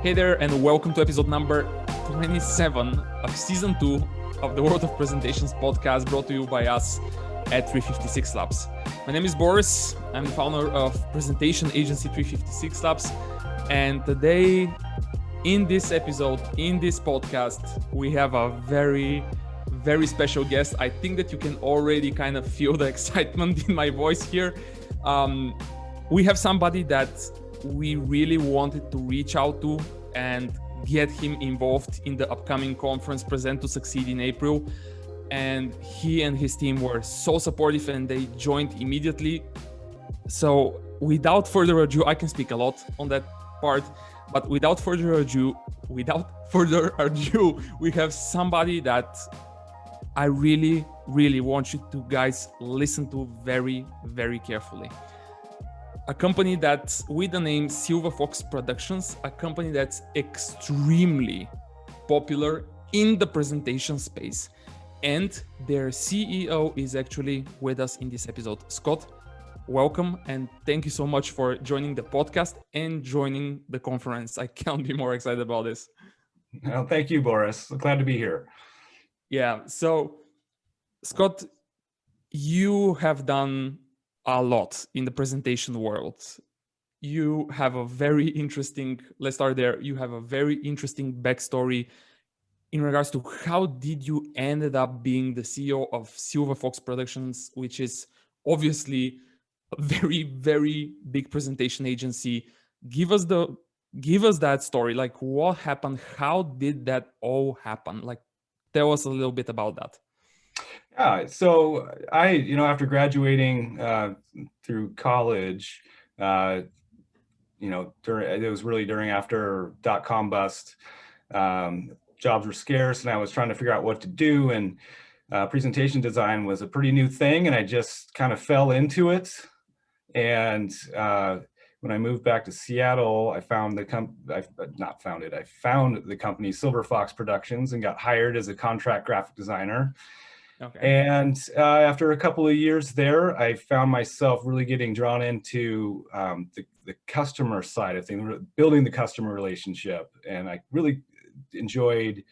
Hey there, and welcome to episode number 27 of season 2 of the World of Presentations podcast, brought to you by us at 356 Labs. My name is Boris. I'm the founder of presentation agency 356 Labs. And today, in this episode, in this podcast, we have a very special guest. I think that you can already kind of feel the excitement in my voice here. We have somebody that we really wanted to reach out to and get him involved in the upcoming conference Present to Succeed in April. And he and his team were so supportive and they joined immediately. So without further ado, I can speak a lot on that part, but without further ado, we have somebody that I really want you to guys listen to very carefully. A company that's with the name Silver Fox Productions, a company that's extremely popular in the presentation space. And their CEO is actually with us in this episode. Scott, welcome, and thank you so much for joining the podcast and joining the conference. I can't be more excited about this. Well, thank you, Boris. Glad to be here. Yeah, so Scott, you have done a lot in the presentation world. You have a very interesting, let's start there. You have a very interesting backstory in regards to how did you ended up being the CEO of Silver Fox Productions, which is obviously a very big presentation agency. Give us that story. Like, what happened? How did that all happen? Like, tell us a little bit about that. Yeah, so I, after graduating through college, it was really during after .com bust. Jobs were scarce, and I was trying to figure out what to do. And presentation design was a pretty new thing, and I just kind of fell into it. And when I moved back to Seattle, I found the I found the company Silver Fox Productions and got hired as a contract graphic designer. Okay. And after a couple of years there, I found myself really getting drawn into the customer side of things, building the customer relationship. And I really enjoyed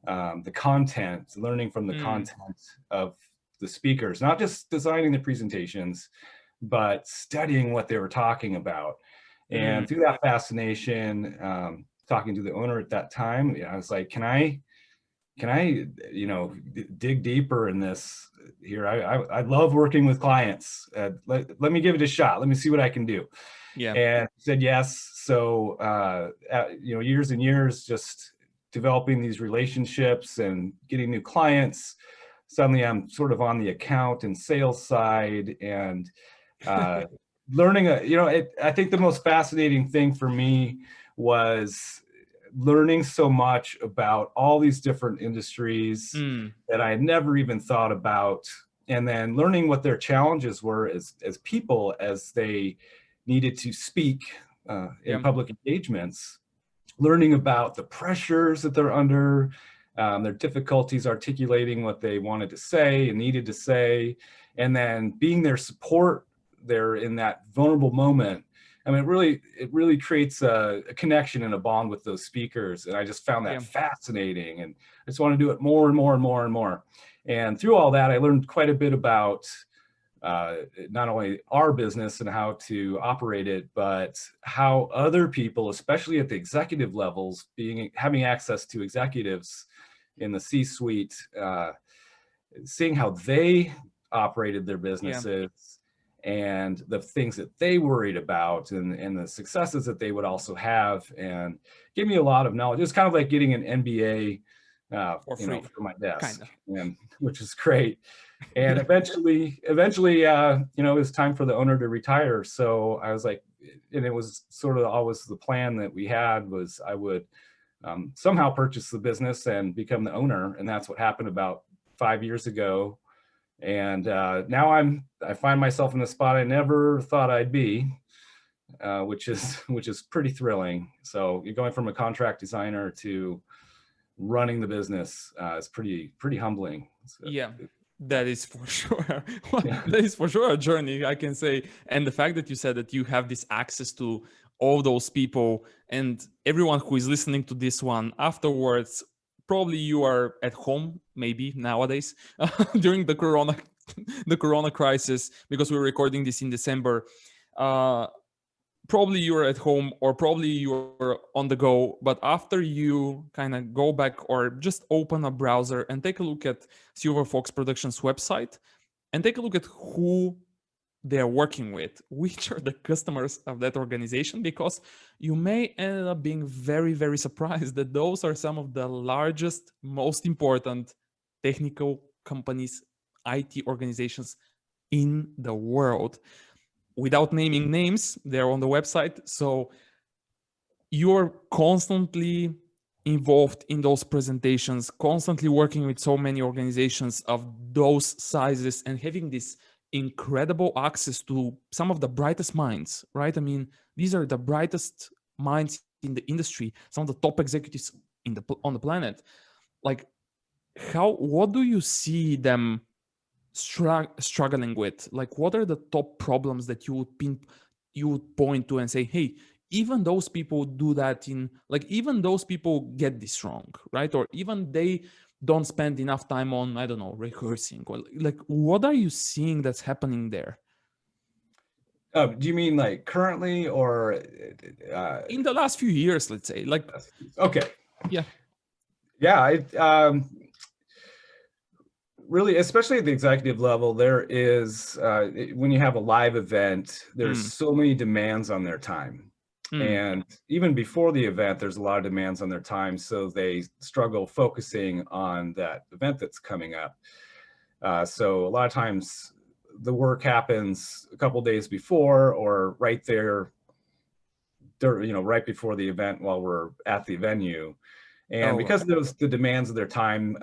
the content, learning from the content of the speakers, not just designing the presentations, but studying what they were talking about. And through that fascination, talking to the owner at that time, I was like, can I dig deeper in this here? I love working with clients. Let me give it a shot. Let me see what I can do. Yeah. And he said yes. So, years and years, just developing these relationships and getting new clients. Suddenly I'm sort of on the account and sales side and learning, I think the most fascinating thing for me was learning so much about all these different industries that I had never even thought about, and then learning what their challenges were as people as they needed to speak in public engagements, learning about the pressures that they're under, their difficulties articulating what they wanted to say and needed to say, and then being their support there in that vulnerable moment. I mean, it really creates a connection and a bond with those speakers. And I just found that fascinating. And I just want to do it more and more. And through all that, I learned quite a bit about not only our business and how to operate it, but how other people, especially at the executive levels, having access to executives in the C-suite, seeing how they operated their businesses. And the things that they worried about and the successes that they would also have, and give me a lot of knowledge. It was kind of like getting an MBA for my desk, which is great. And eventually, it was time for the owner to retire. So I was like, and it was sort of always the plan that we had was I would somehow purchase the business and become the owner. And that's what happened about 5 years ago. And now I find myself in the spot I never thought I'd be, which is pretty thrilling. So you're going from a contract designer to running the business is pretty humbling. So, that is for sure. That is for sure a journey, I can say. And the fact that you said that you have this access to all those people and everyone who is listening to this one afterwards, probably you are at home, maybe nowadays, during the corona crisis, because we're recording this in December. Probably you're at home or probably you're on the go, but after you kind of go back or just open a browser and take a look at Silver Fox Productions website and take a look at who they're working with, which are the customers of that organization, because you may end up being very, very surprised that those are some of the largest, most important technical companies, IT organizations in the world. Without naming names, they're on the website. So you're constantly involved in those presentations, constantly working with so many organizations of those sizes and having this incredible access to some of the brightest minds, right? I mean, these are the brightest minds in the industry, some of the top executives on the planet. Like, what do you see them struggling with? Like, what are the top problems that you would point to and say, hey, even those people do that even those people get this wrong, right? Or even they don't spend enough time on, I don't know, rehearsing, or like, what are you seeing that's happening there? Do you mean like currently or in the last few years, let's say? Like, okay. Yeah. Really, especially at the executive level, there is, when you have a live event, there's so many demands on their time. And even before the event, there's a lot of demands on their time. So they struggle focusing on that event that's coming up. So a lot of times the work happens a couple days before or right there, right before the event while we're at the venue. And because of the demands of their time,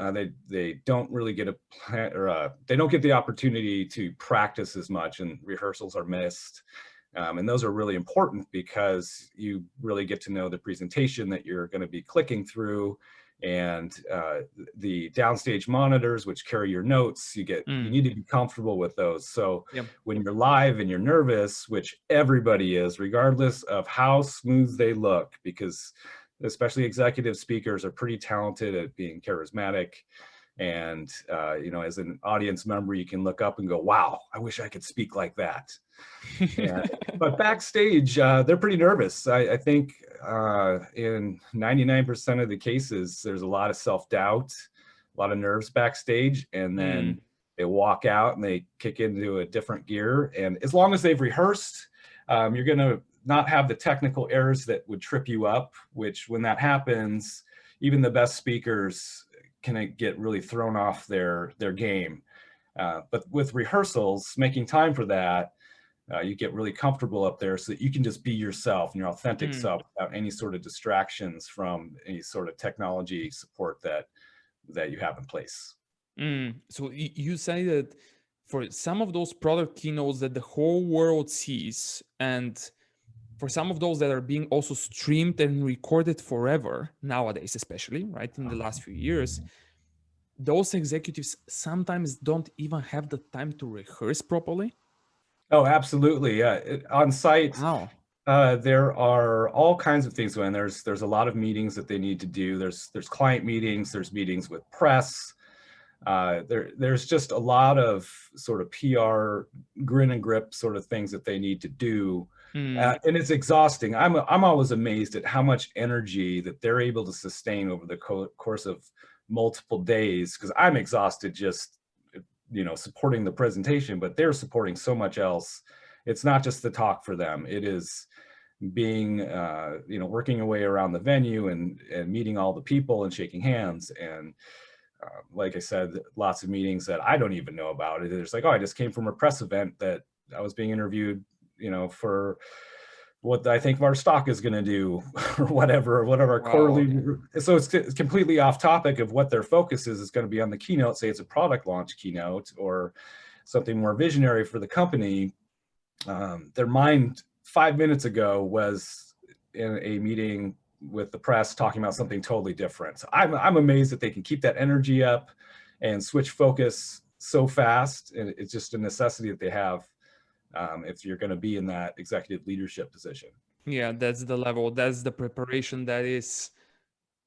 they don't really get they don't get the opportunity to practice as much, and rehearsals are missed. And those are really important because you really get to know the presentation that you're going to be clicking through, and the downstage monitors which carry your notes. You need to be comfortable with those. So when you're live and you're nervous, which everybody is, regardless of how smooth they look, because especially executive speakers are pretty talented at being charismatic. And, as an audience member, you can look up and go, wow, I wish I could speak like that. But backstage, they're pretty nervous. I think in 99% of the cases, there's a lot of self-doubt, a lot of nerves backstage. And then they walk out and they kick into a different gear. And as long as they've rehearsed, you're going to not have the technical errors that would trip you up, which when that happens, even the best speakers can get really thrown off their game. But with rehearsals, making time for that, you get really comfortable up there so that you can just be yourself and your authentic self without any sort of distractions from any sort of technology support that you have in place. So you say that for some of those product keynotes that the whole world sees, and for some of those that are being also streamed and recorded forever nowadays, especially, right, in the last few years, those executives sometimes don't even have the time to rehearse properly. Oh, absolutely. Yeah. On site, Wow. There are all kinds of things going. There's a lot of meetings that they need to do. There's client meetings, there's meetings with press. There's just a lot of sort of PR grin and grip sort of things that they need to do. And it's exhausting. I'm always amazed at how much energy that they're able to sustain over the course of multiple days, because I'm exhausted just supporting the presentation, but they're supporting so much else. It's not just the talk for them. It is being working your way around the venue and meeting all the people and shaking hands. And like I said, lots of meetings that I don't even know about. It's like, oh, I just came from a press event that I was being interviewed, for what I think our stock is going to do, or whatever quarterly. So it's completely off topic of what their focus is going to be on the keynote. Say it's a product launch keynote or something more visionary for the company. Their mind 5 minutes ago was in a meeting with the press talking about something totally different. So I'm amazed that they can keep that energy up and switch focus so fast. And it's just a necessity that they have if you're going to be in that executive leadership position. Yeah, that's the level. That's the preparation. That is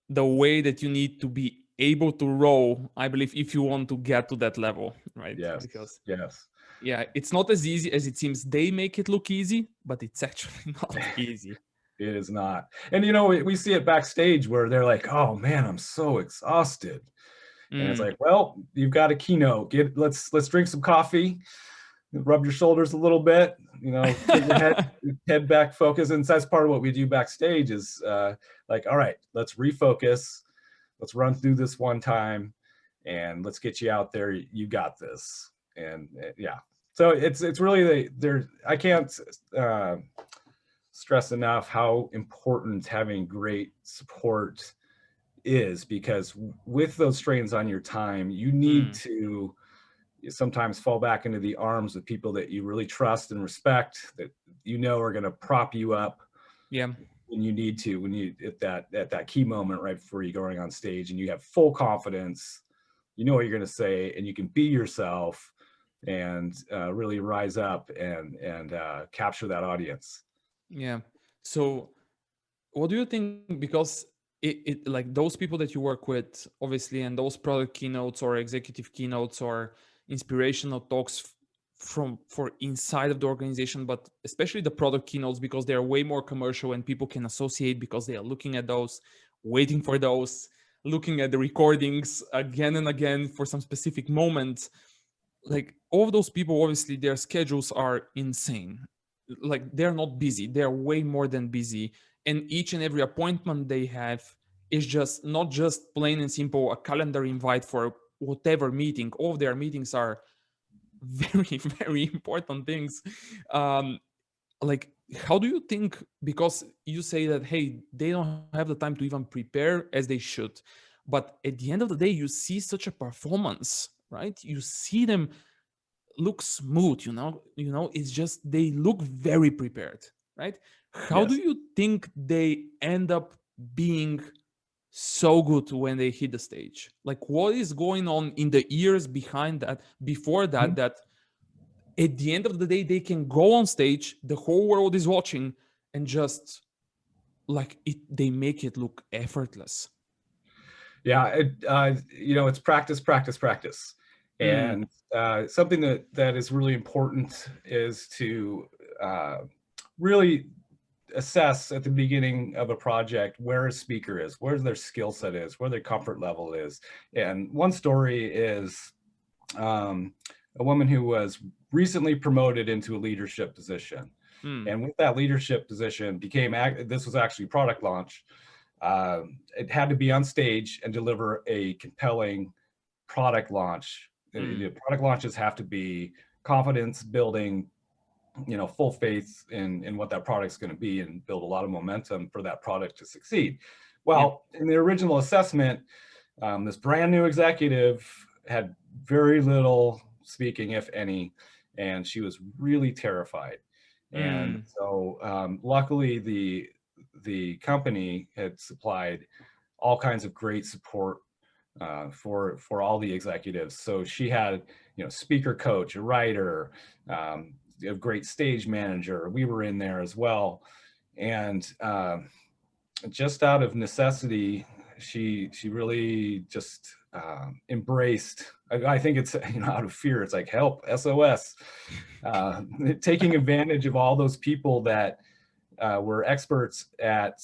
the way that you need to be able to row, I believe, if you want to get to that level, right? Yes, Because yes. yeah, it's not as easy as it seems. They make it look easy, but it's actually not easy. It is not. And you know, we see it backstage where they're like, "Oh man, I'm so exhausted." And it's Mm, like, "Well, you've got a keynote. Let's drink some coffee, rub your shoulders a little bit, you know, get your head back, focus." And that's part of what we do backstage is like, "All right, let's refocus. Let's run through this one time, and let's get you out there. You got this." And yeah, so it's really there. I can't stress enough how important having great support is, because with those strains on your time, you need mm, to sometimes fall back into the arms of people that you really trust and respect, that you know are going to prop you up yeah, when you need to, when you at that key moment right before you're going on stage, and you have full confidence, you know what you're going to say, and you can be yourself and really rise up and capture that audience. yeah. So what do you think? Because it like those people that you work with, obviously, and those product keynotes or executive keynotes or inspirational talks from for inside of the organization, but especially the product keynotes, because they are way more commercial and people can associate because they are looking at those, waiting for those, looking at the recordings again and again for some specific moments. Like all of those people, obviously their schedules are insane. Like they're not busy, they're way more than busy, and each and every appointment they have is just not just plain and simple a calendar invite for whatever meeting. All of their meetings are very very important things. um like, how do you think, because you say that hey, they don't have the time to even prepare as they should, but at the end of the day you see such a performance, right? You see them look smooth, it's just they look very prepared, right? How do Yes. you think they end up being so good when they hit the stage? Like what is going on in the years behind that, before that, Mhm. that at the end of the day they can go on stage, the whole world is watching, and just like it, they make it look effortless. Yeah, you know, it's practice, practice, practice. Mm, And something that is really important is to really assess at the beginning of a project where a speaker is, where their skill set is, where their comfort level is. And one story is um, a woman who was recently promoted into a leadership position. mm, And with that leadership position this was actually product launch. It had to be on stage and deliver a compelling product launch. mm, Product launches have to be confidence building, you know, full faith in what that product's going to be, and build a lot of momentum for that product to succeed. yeah. Well, in the original assessment, this brand new executive had very little speaking, if any, and she was really terrified. And Mm, so, luckily, the company had supplied all kinds of great support for all the executives. So she had, you know, speaker coach, a writer, a great stage manager. We were in there as well, and just out of necessity, she really just embraced. I think it's, you know, out of fear. It's like help, SOS, taking advantage of all those people that were experts at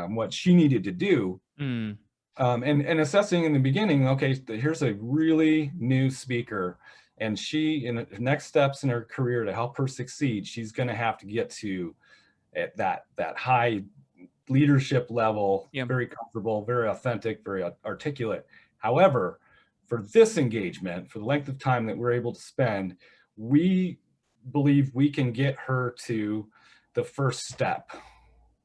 what she needed to do, mm, and assessing in the beginning. Okay, here's a really new speaker, and she, in the next steps in her career to help her succeed, she's going to have to get to at that high leadership level, yeah. very comfortable, very authentic, very articulate. However, for this engagement, for the length of time that we're able to spend, we believe we can get her to the first step.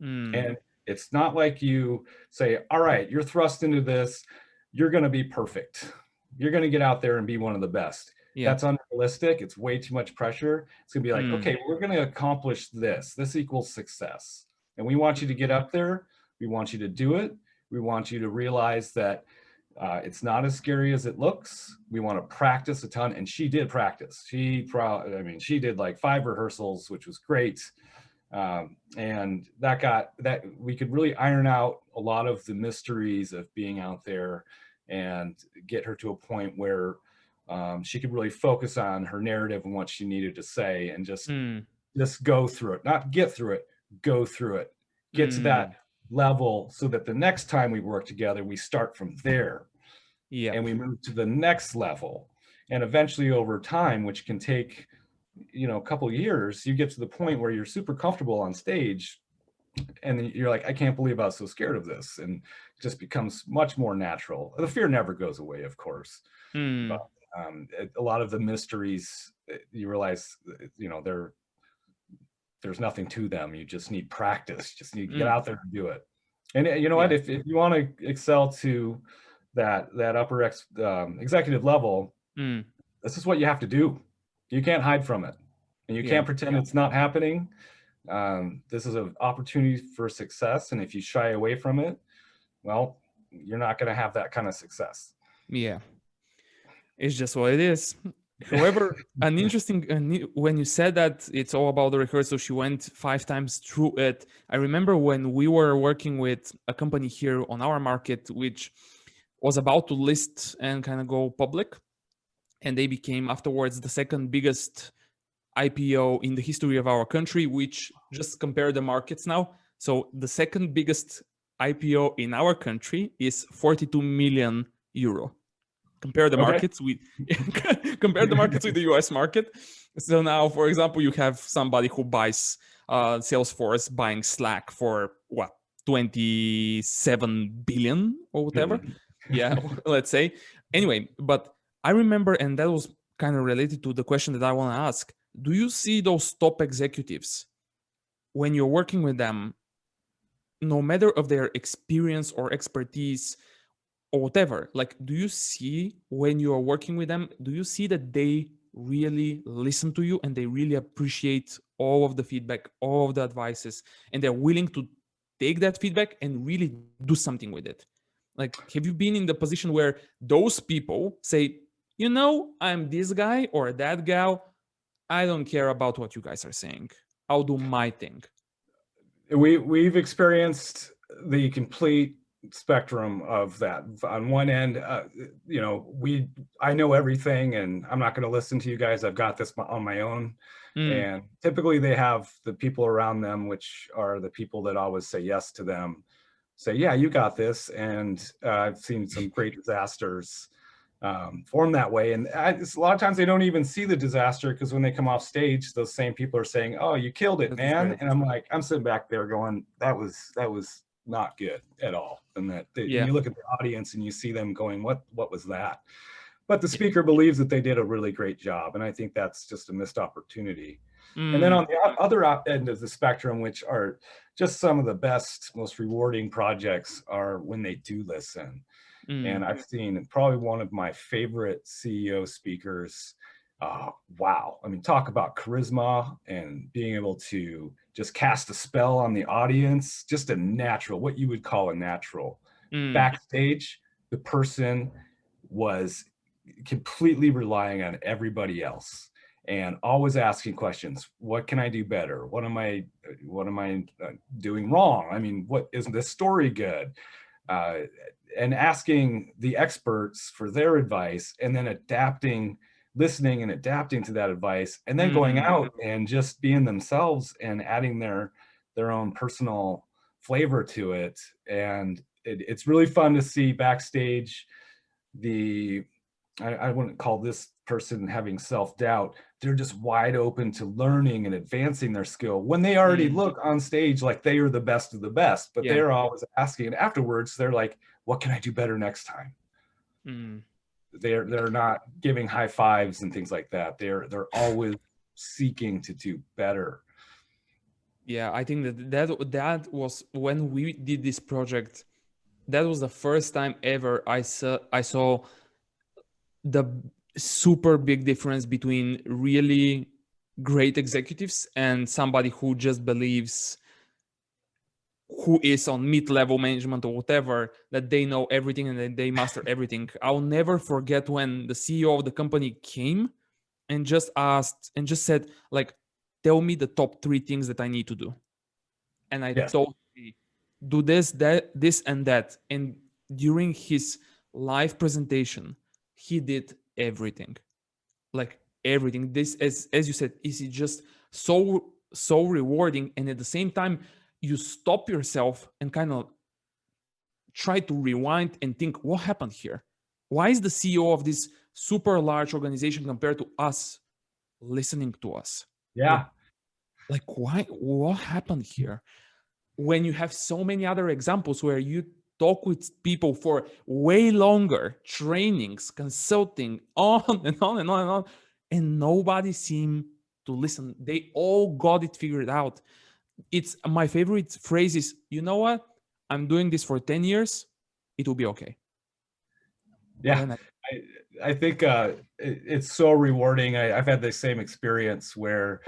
Mm, And it's not like you say, all right, you're thrust into this, you're going to be perfect. You're going to get out there and be one of the best. yeah. That's unrealistic. It's way too much pressure. It's going to be like, Mm, okay, we're going to accomplish this. This equals success. And we want you to get up there. We want you to do it. We want you to realize that it's not as scary as it looks. We want to practice a ton. And she did practice. She did like 5 rehearsals, which was great. And that we could really iron out a lot of the mysteries of being out there and get her to a point where she could really focus on her narrative and what she needed to say, and just go through it, not get through it, go through it, get to that level, so that the next time we work together, we start from there, and we move to the next level. And eventually over time, which can take, a couple of years, you get to the point where you're super comfortable on stage, and you're like, I can't believe I was so scared of this. And it just becomes much more natural. The fear never goes away, of course. But a lot of the mysteries, you realize, there's nothing to them. You just need practice. Just need to get out there and do it. And you know what? If you want to excel to that upper executive level, this is what you have to do. You can't hide from it, and you can't pretend it's not happening. This is an opportunity for success, and if you shy away from it, well, you're not going to have that kind of success. Yeah, it's just what it is. However, an interesting, when you said that it's all about the rehearsal, she went 5 times through it. I remember when we were working with a company here on our market, which was about to list and kind of go public. And they became afterwards the second biggest IPO in the history of our country, which just compare the markets now. So the second biggest IPO in our country is 42 million euro. Compare the markets with compare the markets with the US market. So now, for example, you have somebody who buys Salesforce buying Slack for what, 27 billion or whatever. Yeah, let's say. Anyway, but I remember, and that was kind of related to the question that I want to ask. Do you see those top executives, when you're working with them, no matter of their experience or expertise or whatever, like, do you see when you are working with them, do you see that they really listen to you and they really appreciate all of the feedback, all of the advices, and they're willing to take that feedback and really do something with it? Like, have you been in the position where those people say, I'm this guy or that gal, I don't care about what you guys are saying, I'll do my thing? We've experienced the complete spectrum of that. On one end, I know everything and I'm not going to listen to you guys. I've got this on my own. And typically they have the people around them, which are the people that always say yes to them, say, yeah, you got this. And I've seen some great disasters form that way. And a lot of times they don't even see the disaster, because when they come off stage, those same people are saying, oh, you killed it, man. And I'm sitting back there going, that was not good at all. And that you look at the audience and you see them going, what was that? But the speaker believes that they did a really great job. And I think that's just a missed opportunity. And then on the other end of the spectrum, which are just some of the best, most rewarding projects, are when they do listen. And I've seen probably one of my favorite CEO speakers. Wow. I mean, talk about charisma and being able to just cast a spell on the audience, just a natural, what you would call a natural. Backstage, the person was completely relying on everybody else and always asking questions. What can I do better? What am I doing wrong? I mean, what isn't this story good? And asking the experts for their advice, and then listening and adapting to that advice, and then going out and just being themselves and adding their own personal flavor to it. And it's really fun to see backstage. I wouldn't call this person having self-doubt. They're just wide open to learning and advancing their skill when they already look on stage like they are the best of the best, but they're always asking. And afterwards they're like, what can I do better next time? They're not giving high fives and things like that. They're always seeking to do better. Yeah, I think that was when we did this project. That was the first time ever I saw the super big difference between really great executives and somebody who just believes, who is on mid-level management or whatever, that they know everything and that they master everything. I'll never forget when the CEO of the company came and just asked and just said, like, tell me the top 3 things that I need to do. And I Yes. told him, do this, that, this, and that. And during his live presentation, he did everything, like everything. This, as you said, is it just so rewarding. And at the same time, you stop yourself and kind of try to rewind and think, what happened here? Why is the CEO of this super large organization compared to us listening to us? Yeah. Like why? What happened here? When you have so many other examples where you talk with people for way longer, trainings, consulting, on and on and on and on, and nobody seemed to listen. They all got it figured out. It's my favorite phrase is, you know what? I'm doing this for 10 years. It will be okay. Yeah. I think it's so rewarding. I've had the same experience where,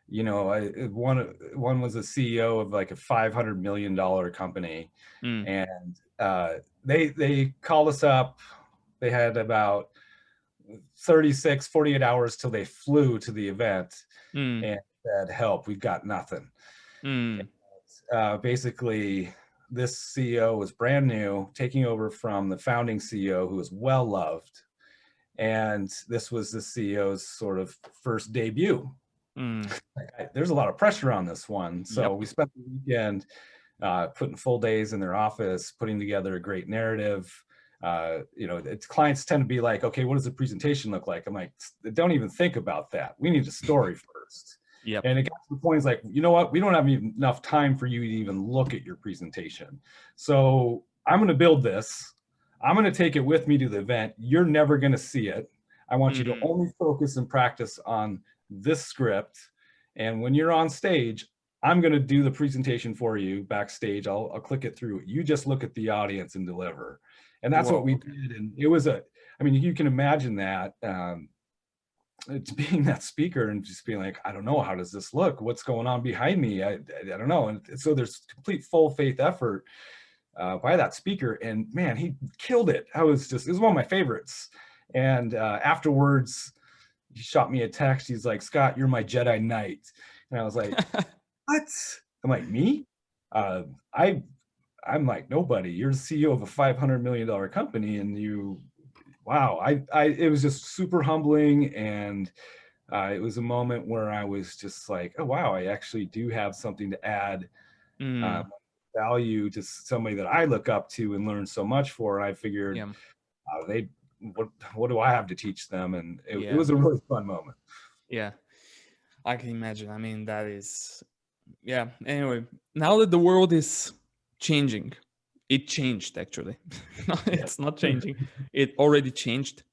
you know, one was a CEO of like a $500 million company, and they called us up. They had about 48 hours till they flew to the event, and said, "Help, we've got nothing." And, basically, this CEO was brand new, taking over from the founding CEO who was well loved, and this was the CEO's sort of first debut. There's a lot of pressure on this one, so we spent the weekend putting full days in their office, putting together a great narrative. You know, clients tend to be like, okay, what does the presentation look like? I'm like, don't even think about that. We need a story first. And it got to the point, it's like, you know what? We don't have enough time for you to even look at your presentation. So I'm going to build this. I'm going to take it with me to the event. You're never going to see it. I want you to only focus and practice on this script. And when you're on stage, I'm going to do the presentation for you backstage. I'll click it through. You just look at the audience and deliver. And that's what we did. And it was I mean, you can imagine that. It's being that speaker and just being like, I don't know, how does this look? What's going on behind me? I don't know. And so there's complete full faith effort by that speaker. And man, he killed it. It was one of my favorites. And afterwards, he shot me a text. He's like, Scott, you're my Jedi Knight. And I was like, what? I'm like, me? I'm like, nobody. You're the CEO of a $500 million company, and wow. It was just super humbling, and it was a moment where I was just like, oh wow, I actually do have something to add value to somebody that I look up to and learn so much for. And I figured, what do I have to teach them? And it was a really fun moment. Yeah, I can imagine. I mean, that is, Anyway, now that the world is changing, it changed actually. It's not changing. It already changed.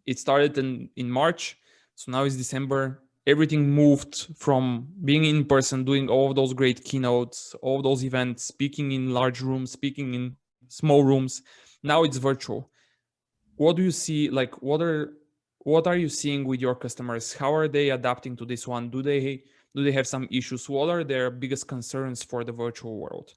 It started in March. So now it's December. Everything moved from being in person, doing all of those great keynotes, all those events, speaking in large rooms, speaking in small rooms. Now it's virtual. What do you see? Like, what are you seeing with your customers? How are they adapting to this one? Do they have some issues? What are their biggest concerns for the virtual world?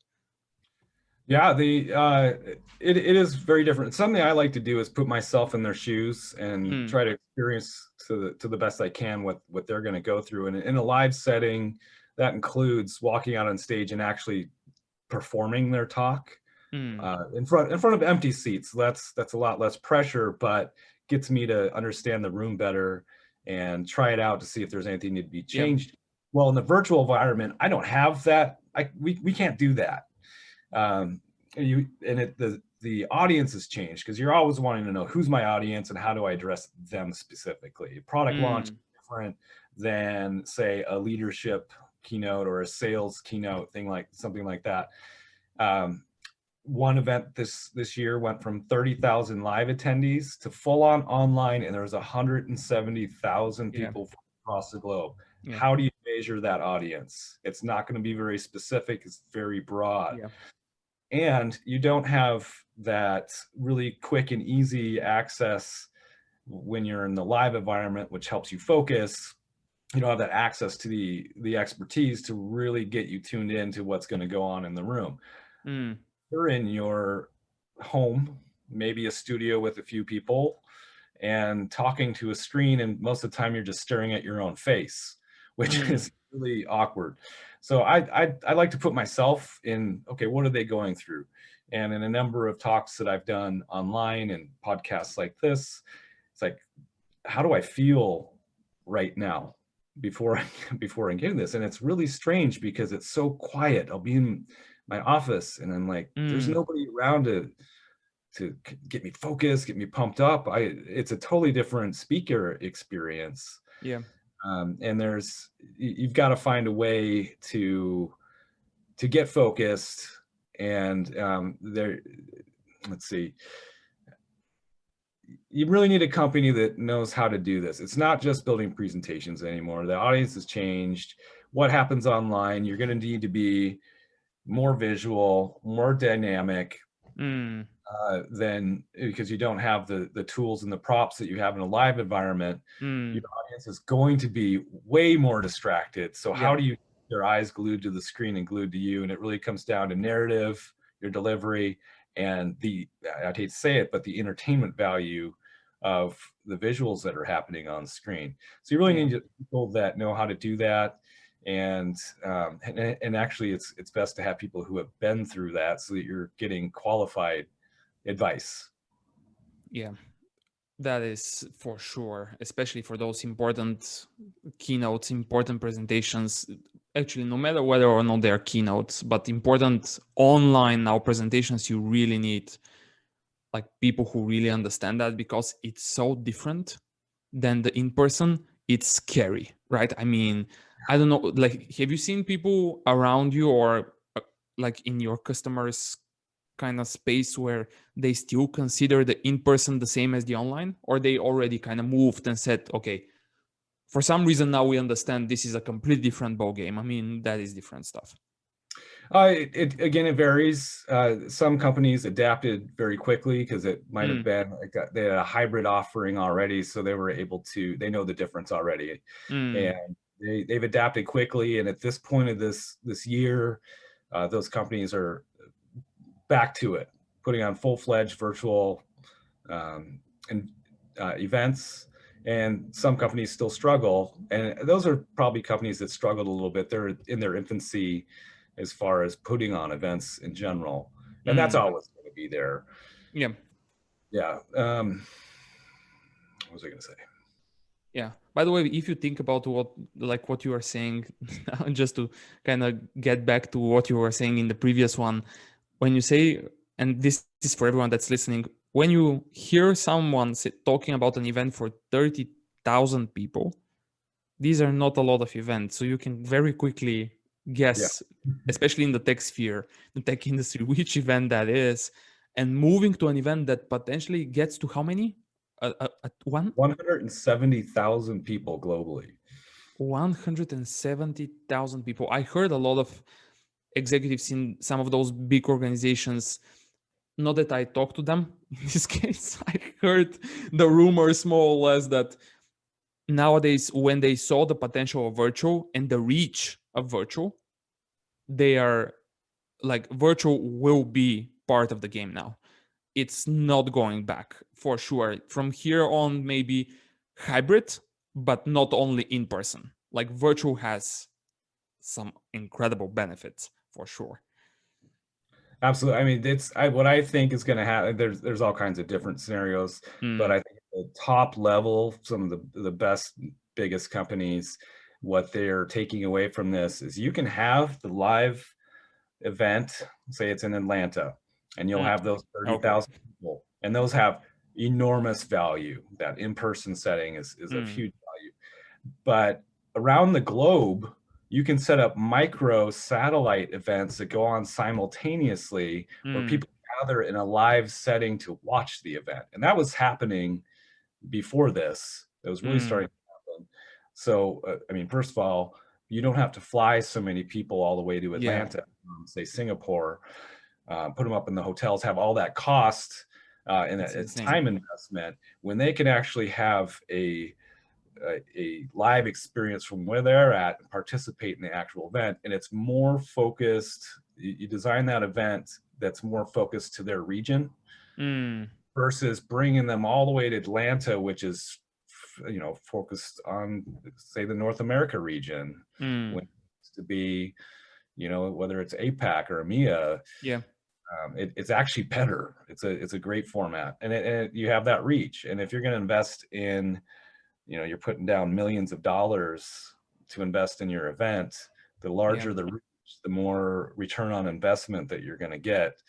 Yeah, it is very different. Something I like to do is put myself in their shoes and try to experience to the best I can what they're going to go through. And in a live setting, that includes walking out on stage and actually performing their talk in front of empty seats. That's a lot less pressure, but gets me to understand the room better and try it out to see if there's anything that need to be changed. Well, in the virtual environment, I don't have that. We can't do that. The audience has changed because you're always wanting to know who's my audience and how do I address them specifically. Product launch is different than, say, a leadership keynote or a sales keynote something like that. One event this year went from 30,000 live attendees to full on online, and there was 170,000 people from across the globe. How do you measure that audience? It's not going to be very specific. It's very broad. And you don't have that really quick and easy access when you're in the live environment, which helps you focus. You don't have that access to the expertise to really get you tuned into what's going to go on in the room. You're in your home, maybe a studio with a few people, and talking to a screen, and most of the time you're just staring at your own face. which is really awkward. So I like to put myself in, okay, what are they going through? And in a number of talks that I've done online and podcasts like this, it's like, how do I feel right now before before I'm getting this? And it's really strange because it's so quiet. I'll be in my office and I'm like, there's nobody around to get me focused, get me pumped up. It's a totally different speaker experience. Yeah. And you've got to find a way to get focused. And let's see, you really need a company that knows how to do this. It's not just building presentations anymore. The audience has changed. What happens online, you're going to need to be more visual, more dynamic, because you don't have the tools and the props that you have in a live environment. Your audience is going to be way more distracted. So how do you keep their eyes glued to the screen and glued to you? And it really comes down to narrative, your delivery, and I'd hate to say it, but the entertainment value of the visuals that are happening on screen. So you really need people that know how to do that. And actually it's best to have people who have been through that so that you're getting qualified advice. Yeah, that is for sure, especially for those important keynotes, important presentations. Actually, no matter whether or not they're keynotes, but important online now presentations, you really need like people who really understand that, because it's so different than the in-person. It's scary, right? I mean, I don't know, like, have you seen people around you or like in your customers kind of space where they still consider the in-person the same as the online, or they already kind of moved and said, okay, for some reason now we understand this is a completely different ball game? I mean, that is different stuff. It varies. Some companies adapted very quickly because it might have been they had a hybrid offering already, so they were able to. They know the difference already, and they've adapted quickly. And at this point of this year, those companies are back to it, putting on full-fledged virtual events. And some companies still struggle, and those are probably companies that struggled a little bit. They're in their infancy as far as putting on events in general. And that's always going to be there. Yeah. Yeah. What was I going to say? Yeah. By the way, if you think about what you are saying, just to kind of get back to what you were saying in the previous one, when you say, and this is for everyone that's listening, when you hear someone talking about an event for 30,000 people, these are not a lot of events. So you can very quickly guess, especially in the tech sphere, the tech industry, which event that is. And moving to an event that potentially gets to how many? 170,000 people globally. 170,000 people. I heard a lot of executives in some of those big organizations. Not that I talked to them in this case. I heard the rumors more or less that nowadays, when they saw the potential of virtual and the reach of virtual, they are like, virtual will be part of the game now. It's not going back for sure. From here on, maybe hybrid, but not only in person. Like, virtual has some incredible benefits for sure. Absolutely. I mean, what I think is going to happen. There's all kinds of different scenarios, but I think at the top level, some of the best, biggest companies, what they're taking away from this is you can have the live event, say it's in Atlanta, and you'll have those 30,000 people, and those have enormous value. That in-person setting is of huge value. But around the globe, you can set up microsatellite events that go on simultaneously, where people gather in a live setting to watch the event. And that was happening before this. It was really starting to happen. So, I mean, first of all, you don't have to fly so many people all the way to Atlanta, say Singapore, put them up in the hotels, have all that cost and it's time investment, when they can actually have a live experience from where they're at and participate in the actual event. And it's more focused. You design that event that's more focused to their region versus bringing them all the way to Atlanta, which is focused on, say, the North America region, when it used to be, whether it's APAC or EMEA. Yeah. It's actually better. It's a great format, and you have that reach. And if you're going to invest in, you're putting down millions of dollars to invest in your event, the larger the reach, the more return on investment that you're going to get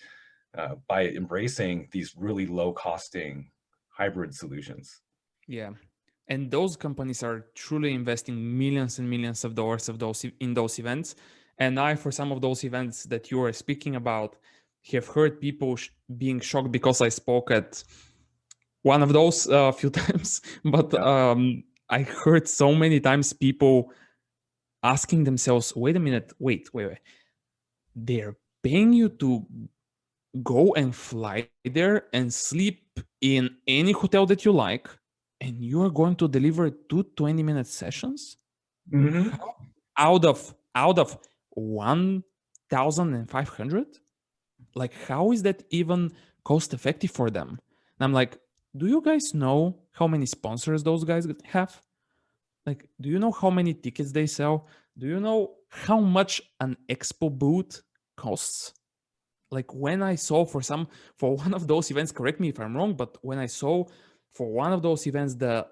by embracing these really low costing hybrid solutions. Yeah. And those companies are truly investing millions and millions of dollars in those events. And I, for some of those events that you are speaking about, have heard people being shocked because I spoke at one of those a few times. But I heard so many times people asking themselves, wait a minute, wait. They're paying you to go and fly there and sleep in any hotel that you like, and you are going to deliver 2 20-minute sessions out of 1,500? Like, how is that even cost effective for them? And I'm like, do you guys know how many sponsors those guys have? Like, do you know how many tickets they sell? Do you know how much an expo booth costs? Like, when I saw for one of those events, correct me if I'm wrong, but when I saw for one of those events the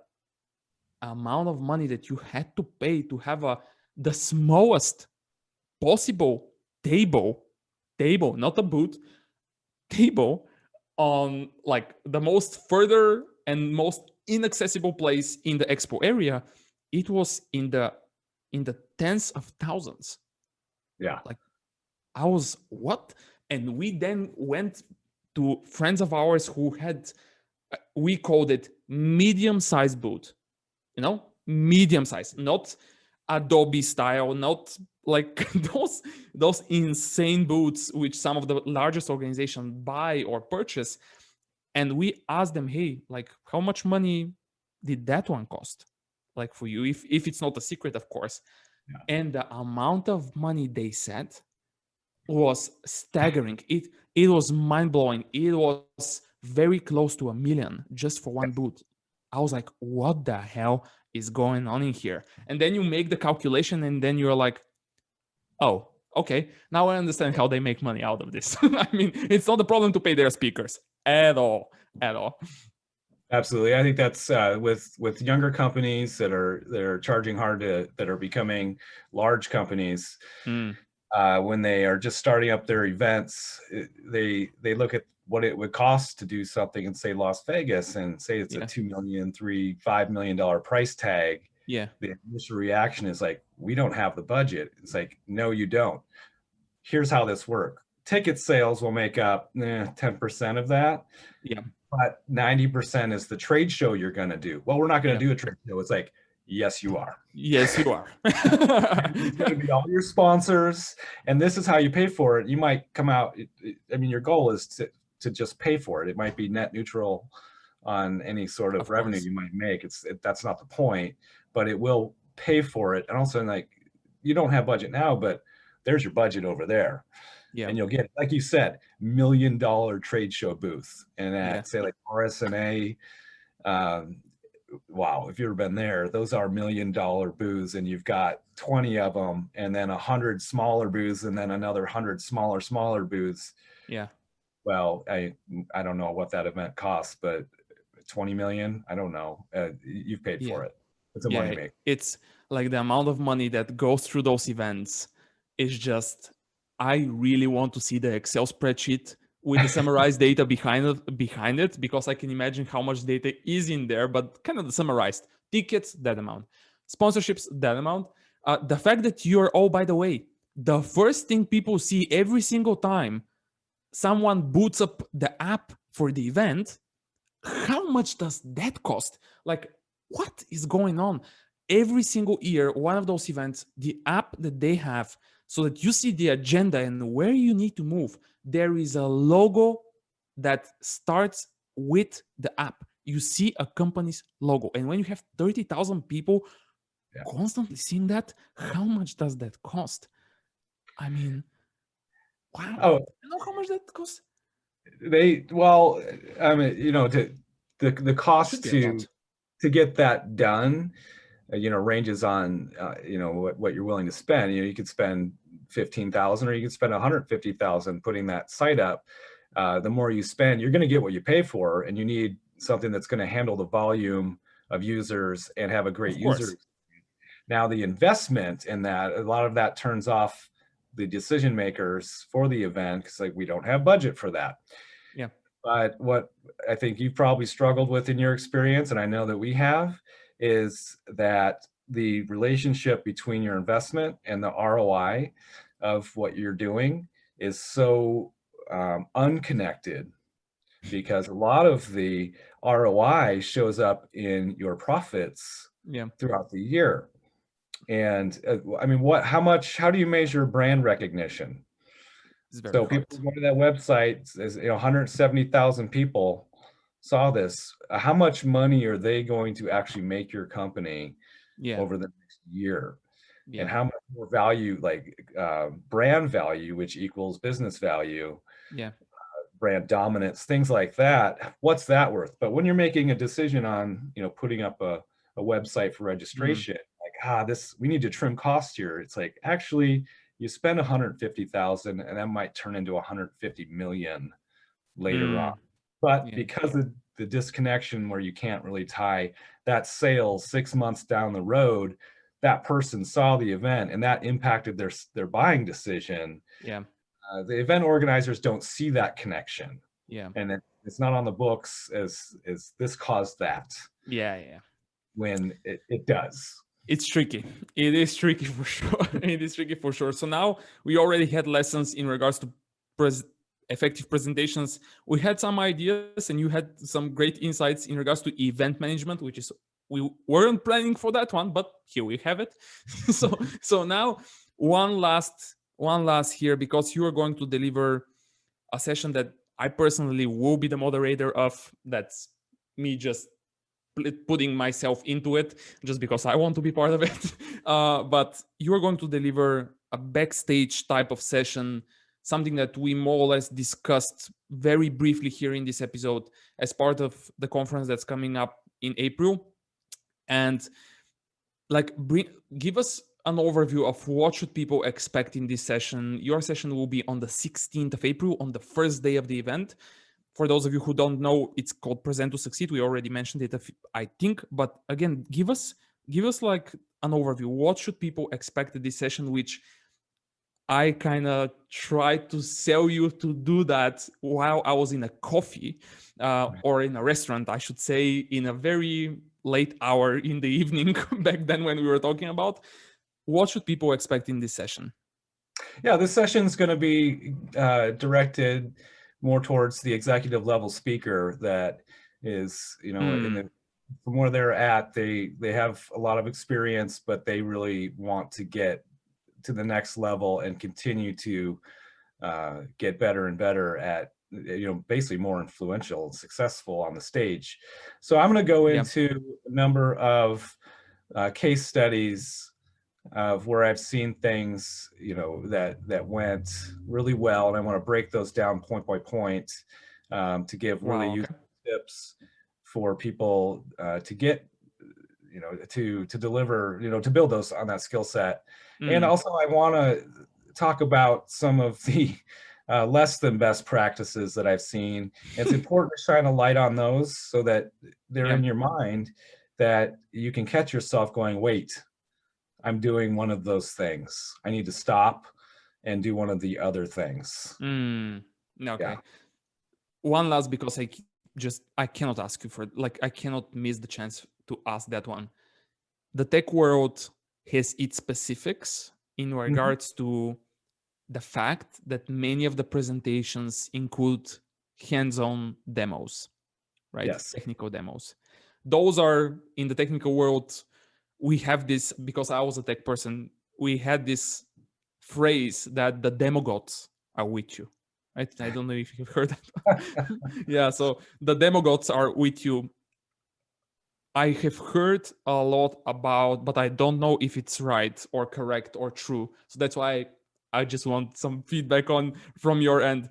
amount of money that you had to pay to have the smallest possible table, not a booth, table on like the most further and most inaccessible place in the expo area, it was in the tens of thousands. Yeah. Like, I was, what? And we then went to friends of ours who had, we called it medium-sized booth, medium-sized, not Adobe style, not like those insane booths which some of the largest organizations buy or purchase. And we asked them, hey, like, how much money did that one cost? Like, for you, if it's not a secret, of course. Yeah. And the amount of money they said was staggering. It was mind-blowing. It was very close to $1 million just for one booth. I was like, what the hell is going on in here? And then you make the calculation and then you're like, oh, okay, now I understand how they make money out of this. I mean, it's not a problem to pay their speakers at all. Absolutely. I think that's with younger companies that are charging hard that are becoming large companies. When they are just starting up their events, they look at what it would cost to do something in, say, Las Vegas, and say it's a $2 million, $5 million price tag. Yeah. The initial reaction is like, we don't have the budget. It's like, no, you don't. Here's how this works. Ticket sales will make up 10% of that. Yeah. But 90% is the trade show you're going to do. Well, we're not going to do a trade show. It's like, yes, you are. Yes, you are. It's going to be all your sponsors, and this is how you pay for it. You might come out, I mean, your goal is to just pay for it. It might be net neutral on any sort of revenue you might make. That's not the point, but it will pay for it. And also, like, you don't have budget now, but there's your budget over there. Yeah. And you'll get, like you said, $1 million trade show booth. And at say like RSNA, wow, if you've ever been there, those are $1 million booths, and you've got 20 of them, and then 100 smaller booths, and then another 100 smaller booths. Yeah. Well, I don't know what that event costs, but 20 million, I don't know. You've paid for it. It's a money maker. It's like the amount of money that goes through those events is just, I really want to see the Excel spreadsheet with the summarized data behind it, because I can imagine how much data is in there, but kind of the summarized tickets, that amount, sponsorships, that amount. The fact that you're, oh, by the way, the first thing people see every single time someone boots up the app for the event, how much does that cost? Like, what is going on? Every single year, one of those events, the app that they have, so that you see the agenda and where you need to move, there is a logo that starts with the app. You see a company's logo. And when you have 30,000 people constantly seeing that, how much does that cost? I mean, wow. Oh, you know how much that costs? The cost to get that done, ranges on, what you're willing to spend. You could spend 15,000 or you could spend 150,000 putting that site up. The more you spend, you're going to get what you pay for, and you need something that's going to handle the volume of users and have a great user. Now, the investment in that, a lot of that turns off the decision makers for the event because we don't have budget for that. Yeah. But what I think you've probably struggled with in your experience, and I know that we have, is that the relationship between your investment and the ROI of what you're doing is so unconnected, because a lot of the ROI shows up in your profits throughout the year. And how do you measure brand recognition? So people go to that website, 170,000 people saw this. How much money are they going to actually make your company over the next year? And how much more value, brand value, which equals business value, brand dominance, things like that. What's that worth? But when you're making a decision on, putting up a website for registration, we need to trim costs here. It's actually, you spend 150,000 and that might turn into 150 million later on. But because of the disconnection where you can't really tie that sales 6 months down the road, that person saw the event and that impacted their buying decision. The event organizers don't see that connection. And it's not on the books as this caused that. When it does. It's tricky. It is tricky for sure. It is tricky for sure. So now we already had lessons in regards to effective presentations. We had some ideas and you had some great insights in regards to event management, which is, we weren't planning for that one, but here we have it. So now one last here, because you are going to deliver a session that I personally will be the moderator of. That's me just putting myself into it just because I want to be part of it. But you're going to deliver a backstage type of session, something that we more or less discussed very briefly here in this episode as part of the conference that's coming up in April. And give us an overview of what should people expect in this session. Your session will be on the 16th of April, on the first day of the event. For those of you who don't know, it's called Present to Succeed. We already mentioned it, I think. But again, give us an overview. What should people expect at this session, which I kind of tried to sell you to do that while I was in a coffee or in a restaurant, I should say, in a very late hour in the evening back then when we were talking about. What should people expect in this session? Yeah, this session is going to be directed more towards the executive level speaker that is, from where they're at, they have a lot of experience, but they really want to get to the next level and continue to get better and better at, basically more influential and successful on the stage. So I'm going to go into a number of case studies of where I've seen things, that went really well, and I want to break those down point by point to give really useful tips for people to get, to deliver, to build those on that skill set. And also I want to talk about some of the less than best practices that I've seen. It's important to shine a light on those so that they're in your mind, that you can catch yourself going, wait, I'm doing one of those things. I need to stop and do one of the other things. Okay. Yeah. One last, because I cannot ask you for, I cannot miss the chance to ask that one. The tech world has its specifics in regards to the fact that many of the presentations include hands-on demos, right? Yes. Technical demos. Those are, in the technical world, we have this, because I was a tech person, we had this phrase that the demo gods are with you, right? I don't know if you've heard that. Yeah, so the demo gods are with you. I have heard a lot about, but I don't know if it's right or correct or true. So that's why I just want some feedback from your end.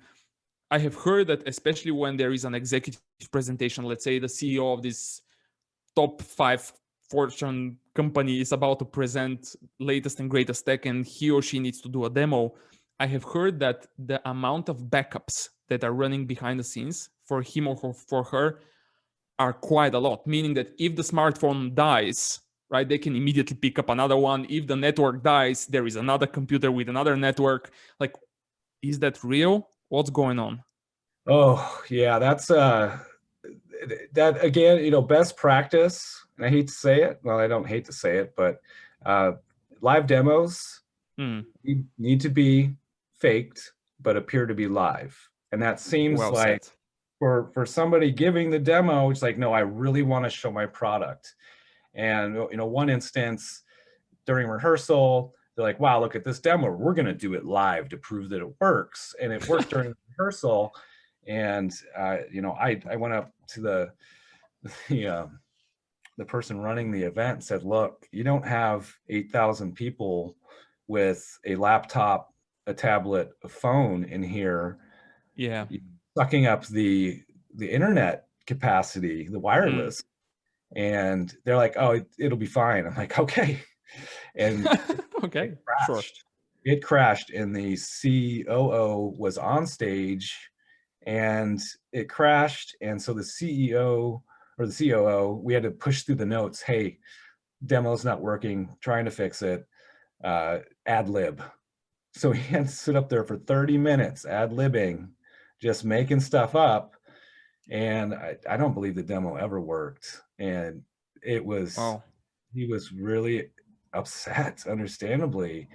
I have heard that especially when there is an executive presentation, let's say the CEO of this top 5 Fortune company is about to present latest and greatest tech, and he or she needs to do a demo, I have heard that the amount of backups that are running behind the scenes for him or for her are quite a lot, meaning that if the smartphone dies, right, they can immediately pick up another one. If the network dies, there is another computer with another network. Like, is that real? What's going on? Oh, yeah, that's that again, best practice, and I hate to say it, well, I don't hate to say it, but live demos need to be faked but appear to be live. And that seems well like said. For somebody giving the demo, it's like, no, I really want to show my product. And one instance during rehearsal, they're like, wow, look at this demo, we're going to do it live to prove that it works. And it worked during rehearsal. And I went up to the person running the event and said, look, you don't have 8,000 people with a laptop, a tablet, a phone in here, sucking up the internet capacity, the wireless. And they're like, oh, it'll be fine. I'm like, okay. And okay, sure. It crashed, and the COO was on stage, and it crashed. And so the CEO or the COO, we had to push through the notes. Hey, demo's not working, trying to fix it, ad lib. So he had to sit up there for 30 minutes ad libbing, just making stuff up. And I don't believe the demo ever worked. And it was, he was really upset, understandably,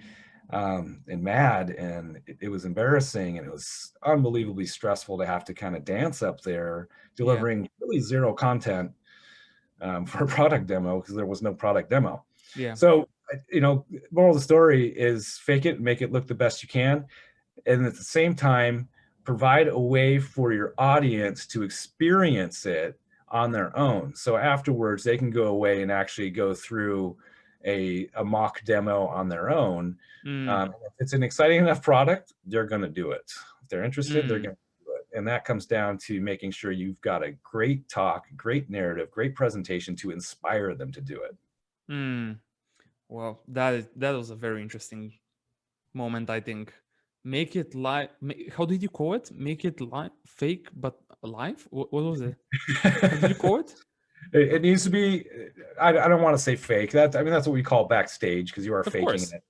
and mad. And it was embarrassing. And it was unbelievably stressful to have to kind of dance up there, delivering really zero content for a product demo, because there was no product demo. So, moral of the story is fake it, make it look the best you can. And at the same time, provide a way for your audience to experience it on their own. So afterwards, they can go away and actually go through a mock demo on their own. If it's an exciting enough product, they're going to do it. If they're interested, they're going to do it. And that comes down to making sure you've got a great talk, great narrative, great presentation to inspire them to do it. Well, that was a very interesting moment, I think. Make it live. How did you call it? Make it live, fake but live. What was it? How did you call it? It needs to be. I don't want to say fake. That's what we call backstage, because you are faking it.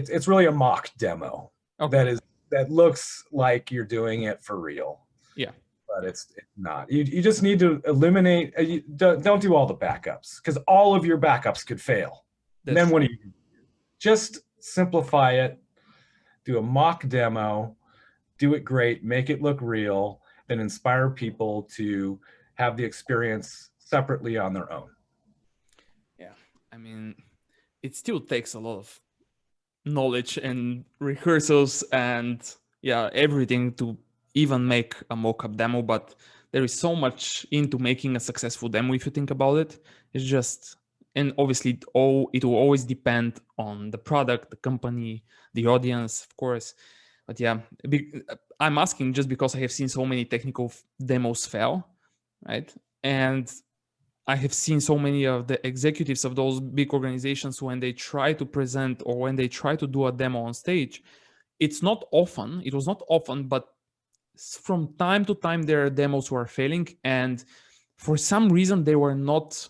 It's really a mock demo that looks like you're doing it for real. Yeah, but it's not. You just need to eliminate. Don't do all the backups, because all of your backups could fail. And then what do you do? Just simplify it. Do a mock demo, do it great, make it look real, and inspire people to have the experience separately on their own. Yeah, I mean, it still takes a lot of knowledge and rehearsals and everything to even make a mock-up demo, but there is so much into making a successful demo if you think about it. It's just, and obviously it will always depend on the product, the company, the audience, of course. But I'm asking just because I have seen so many technical demos fail, right? And I have seen so many of the executives of those big organizations, when they try to present or when they try to do a demo on stage, it was not often, but from time to time, their demos were failing. And for some reason, they were not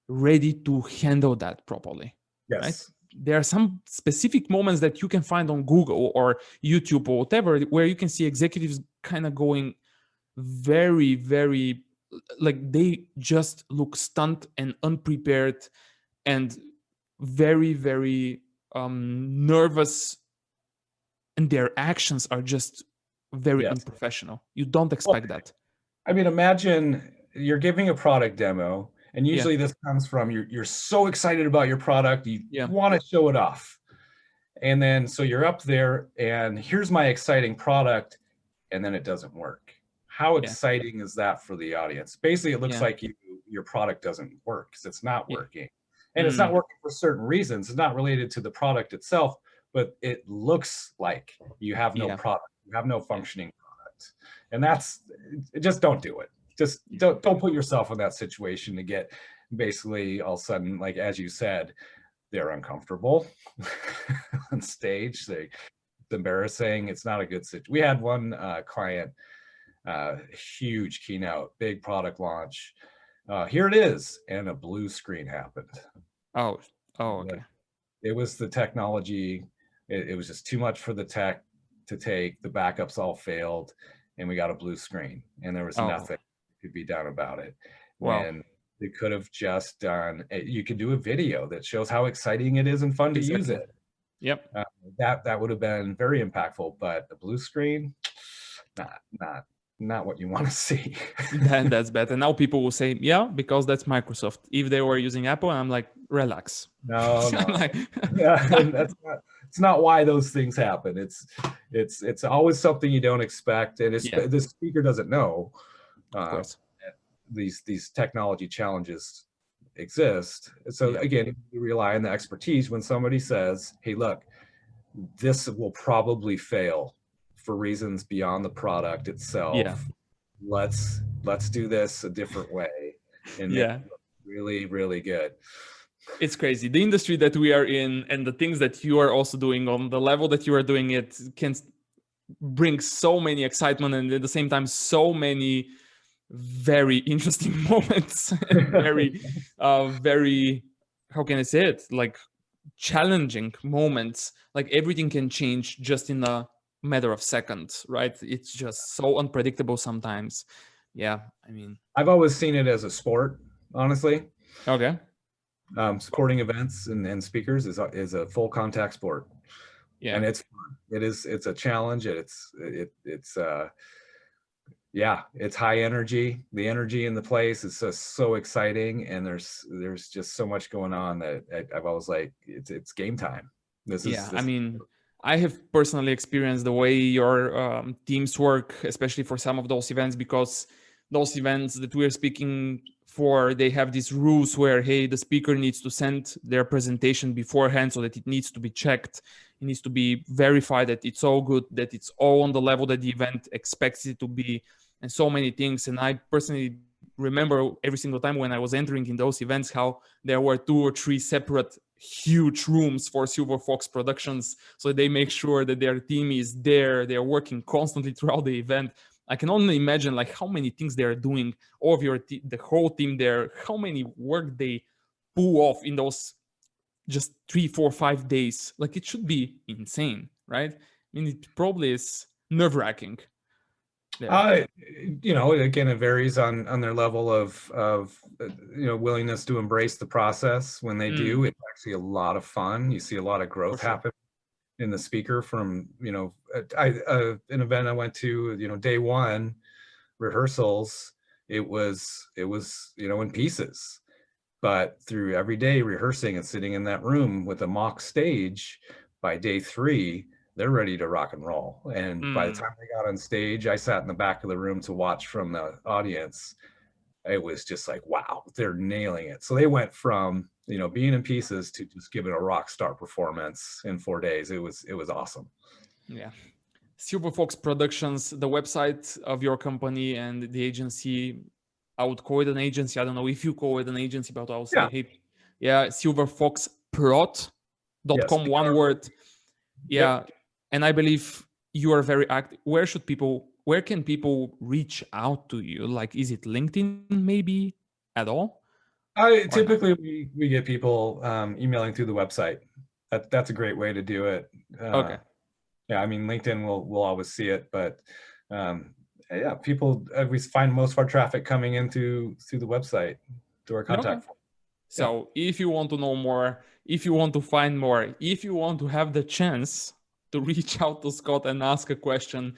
ready to handle that properly. Yes. Right? There are some specific moments that you can find on Google or YouTube or whatever, where you can see executives kind of going very, very, like they just look stunned and unprepared and very, very nervous. And their actions are just very unprofessional. You don't expect that. I mean, imagine you're giving a product demo, and usually this comes from you're so excited about your product, you want to show it off. And then so you're up there and here's my exciting product, and then it doesn't work. How exciting is that for the audience? Basically, it looks like your product doesn't work because it's not working. And it's not working for certain reasons. It's not related to the product itself, but it looks like you have no product. You have no functioning product. And just don't do it. just don't put yourself in that situation to get basically all of a sudden, like, as you said, they're uncomfortable on stage. It's embarrassing. It's not a good situation. We had one client, huge keynote, big product launch. Here it is, and a blue screen happened. Oh, okay. It was the technology. It was just too much for the tech to take. The backups all failed, and we got a blue screen, and there was nothing could be done about it. Wow. When they could have just done, you could do a video that shows how exciting it is and fun to use it. Yep. That would have been very impactful, but the blue screen, not what you want to see. Then that's bad. And now people will say, yeah, because that's Microsoft. If they were using Apple, I'm like, relax. No. Like, it's not why those things happen. It's always something you don't expect, and the speaker doesn't know. Of course. These technology challenges exist. So again, you rely on the expertise when somebody says, hey, look, this will probably fail for reasons beyond the product itself. Let's do this a different way and make it look really, really good. It's crazy. The industry that we are in and the things that you are also doing on the level that you are doing it can bring so many excitement, and at the same time so many very interesting moments and very how can I say it, like challenging moments. Like everything can change just in a matter of seconds, right? It's just so unpredictable sometimes. I mean, I've always seen it as a sport, honestly. Okay. Supporting events and speakers is a full contact sport. And it's a challenge. It's high energy. The energy in the place is just so exciting, and there's just so much going on that I've always like, it's game time. I mean, I have personally experienced the way your teams work, especially for some of those events, because those events that we're speaking for, they have these rules where, hey, the speaker needs to send their presentation beforehand so that it needs to be checked. It needs to be verified that it's all good, that it's all on the level that the event expects it to be, and so many things. And I personally remember every single time when I was entering in those events, how there were 2 or 3 separate huge rooms for Silver Fox Productions. So they make sure that their team is there. They're working constantly throughout the event. I can only imagine like how many things they are doing, all of the whole team there, how many work they pull off in those just 3, 4, 5 days. Like it should be insane, right? I mean, it probably is nerve-wracking. Again, it varies on their level of willingness to embrace the process. When they do, it's actually a lot of fun. You see a lot of growth happen in the speaker from, an event I went to, day one rehearsals, it was, in pieces, but through every day rehearsing and sitting in that room with a mock stage, by day 3, they're ready to rock and roll. And by the time they got on stage, I sat in the back of the room to watch from the audience. It was just like, wow, they're nailing it. So they went from, being in pieces to just giving a rock star performance in 4 days. It was awesome. Yeah. Silver Fox Productions, the website of your company and the agency, I would call it an agency. I don't know if you call it an agency, but I'll say, silverfoxprod.com, one word. And I believe you are very active. Where can people reach out to you? Like, is it LinkedIn maybe at all? Typically we get people emailing through the website. That's a great way to do it. Okay. I mean, LinkedIn will always see it, but people, we find most of our traffic coming in through the website, through our contact form. So if you want to know more, if you want to find more, if you want to have the chance to reach out to Scott and ask a question,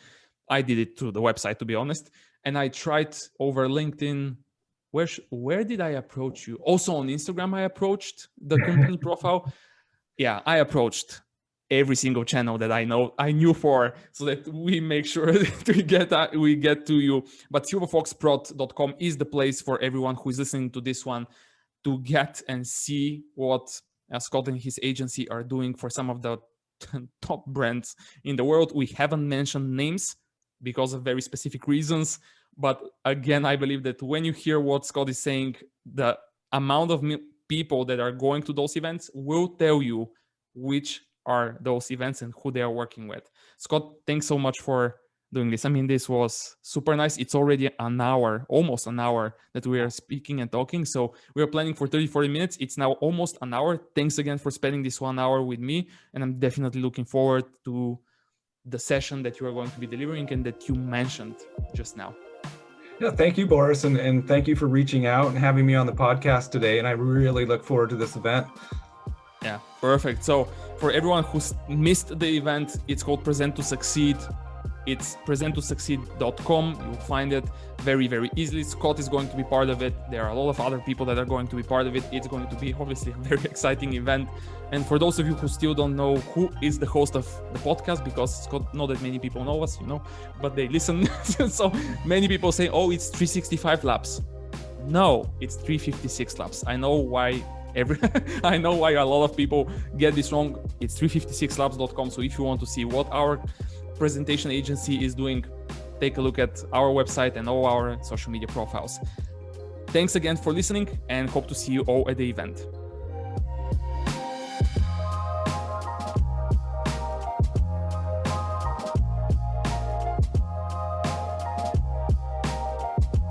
I did it through the website, to be honest. And I tried over LinkedIn. Where did I approach you? Also on Instagram, I approached the company profile. I approached every single channel that I knew for, so that we make sure that we get to you. But silverfoxprod.com is the place for everyone who is listening to this one to get and see what Scott and his agency are doing for some of the top brands in the world. We haven't mentioned names because of very specific reasons, But again, I believe that when you hear what Scott is saying, the amount of people that are going to those events will tell you which are those events and who they are working with. Scott, thanks so much for doing this. I mean, this was super nice. It's already an hour, almost an hour that we are speaking and talking. So we are planning for 30-40 minutes. It's now almost an hour. Thanks again for spending this 1 hour with me. And I'm definitely looking forward to the session that you are going to be delivering and that you mentioned just now. Yeah, thank you, Boris. And thank you for reaching out and having me on the podcast today. And I really look forward to this event. Yeah, perfect. So for everyone who's missed the event, it's called Present to Succeed. It's presenttosucceed.com. You'll find it very, very easily. Scott is going to be part of it. There are a lot of other people that are going to be part of it. It's going to be obviously a very exciting event. And for those of you who still don't know who is the host of the podcast, because Scott, not that many people know us, but they listen. So many people say, oh, it's 365 Labs. No, it's 356 Labs. I know why I know why a lot of people get this wrong. It's 356labs.com. So if you want to see what our presentation agency is doing, take a look at our website and all our social media profiles. Thanks again for listening and hope to see you all at the event.